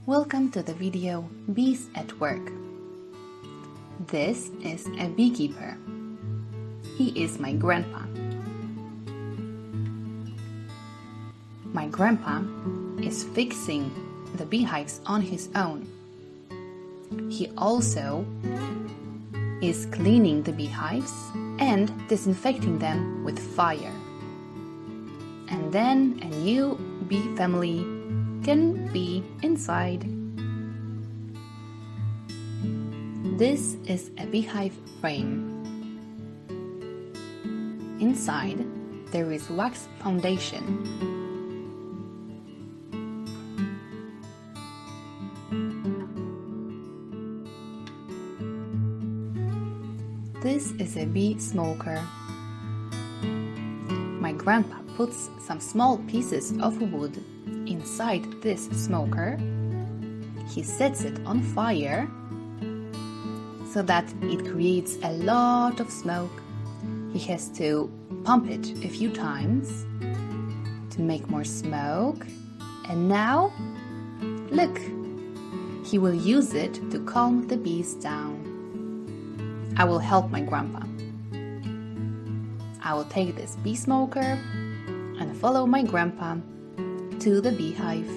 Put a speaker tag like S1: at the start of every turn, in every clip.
S1: Welcome to the video Bees at Work. This is a beekeeper. He is my grandpa. My grandpa is fixing the beehives on his own. He also is cleaning the beehives and disinfecting them with fire. And then a new bee family can be inside. This is a beehive frame. Inside there is wax foundation. This is a bee smoker. My grandpa puts some small pieces of wood inside this smoker. He sets it on fire so that it creates a lot of smoke. He has to pump it a few times to make more smoke. And now, look, he will use it to calm the bees down. I will help my grandpa. I will take this bee smoker and follow my grandpa to the beehive.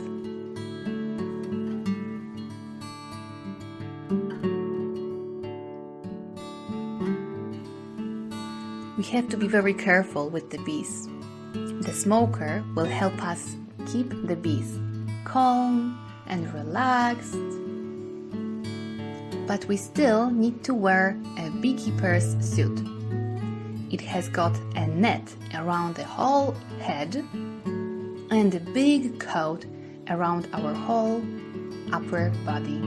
S1: We have to be very careful with the bees. The smoker will help us keep the bees calm and relaxed. But we still need to wear a beekeeper's suit. It has got a net around the whole head and a big coat around our whole upper body.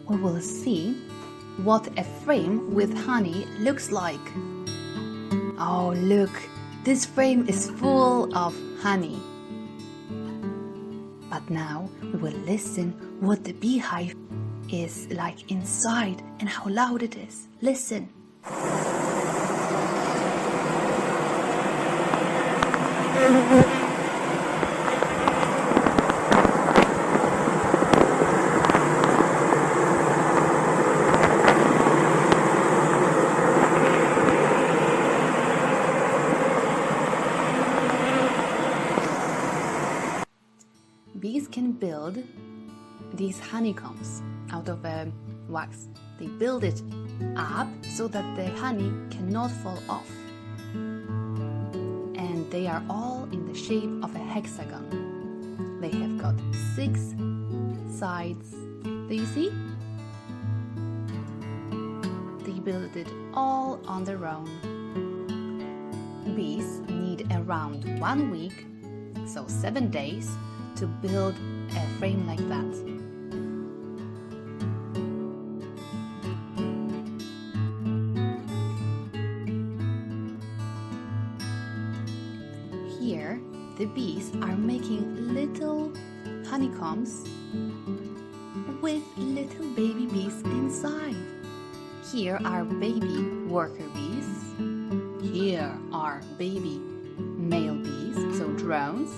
S1: We will see what a frame with honey looks like. Oh, look, this frame is full of honey. But now we will listen what the beehive is like inside and how loud it is. Listen. Bees can build these honeycombs out of wax. They build it up so that the honey cannot fall off. And they are all in the shape of a hexagon. They have got 6 sides. Do you see? They build it all on their own. Bees need around 1 week, so 7 days, to build a frame like that. Here, the bees are making little honeycombs with little baby bees inside. Here are baby worker bees. Here are baby male bees, so drones.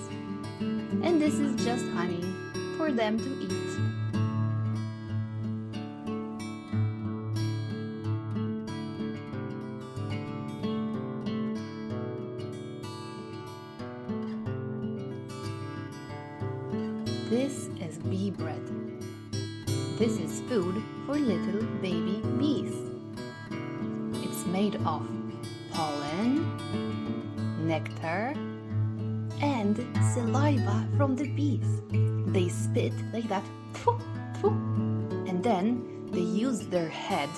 S1: And this is just honey for them to eat. This is beebread. This is food for little baby bees. It's made of pollen, nectar, and saliva from the bees. They spit like that, and then they use their head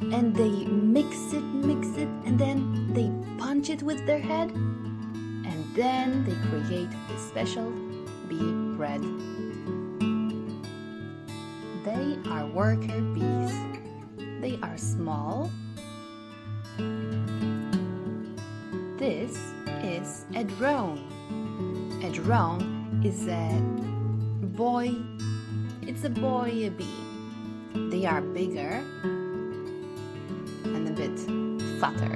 S1: and they mix it, and then they punch it with their head, and then they create this special bee bread. They are worker bees. They are small. This is a drone. A drone is a boy It's a boy bee. They are bigger and a bit fatter.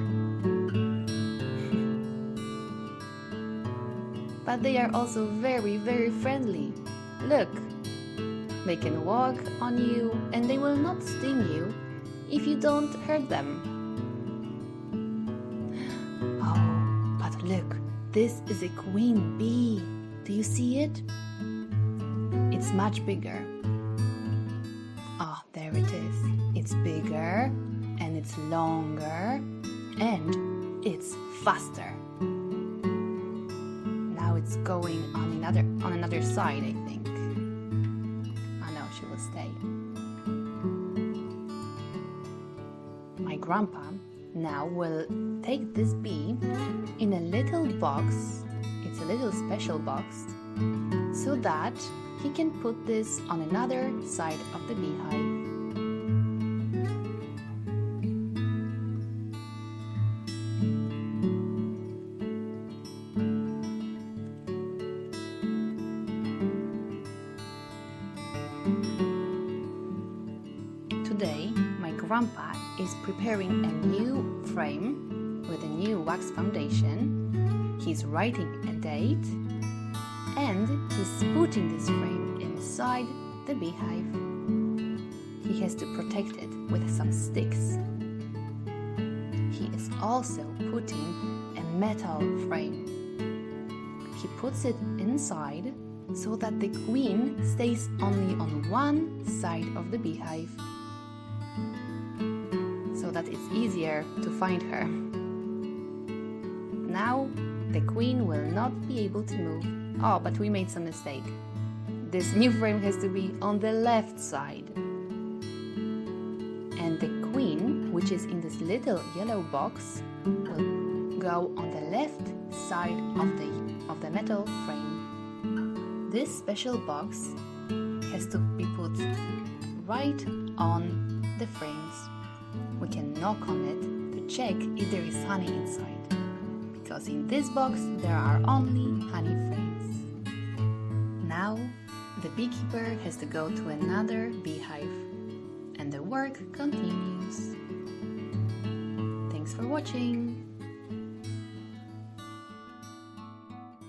S1: But they are also very, very friendly. Look, they can walk on you and they will not sting you if you don't hurt them. Oh, but look, this is a queen bee. Do you see it? It's much bigger. Oh, there it is. It's bigger and it's longer and it's faster. Now it's going on another side, I think. Oh no, she will stay. My grandpa now will take this bee in a little box. It's a little special box, so that he can put this on another side of the beehive. Today, my grandpa is preparing a new frame with a new wax foundation. He's writing a date and he's putting this frame inside the beehive. He has to protect it with some sticks. He is also putting a metal frame. He puts it inside so that the queen stays only on one side of the beehive, so that it's easier to find her. Now the queen will not be able to move. Oh, but we made some mistake. This new frame has to be on the left side. And the queen, which is in this little yellow box, will go on the left side of the metal frame. This special box has to be put right on the frames. We can knock on it to check if there is honey inside, because in this box there are only honey frames. Now the beekeeper has to go to another beehive and the work continues. Thanks for watching!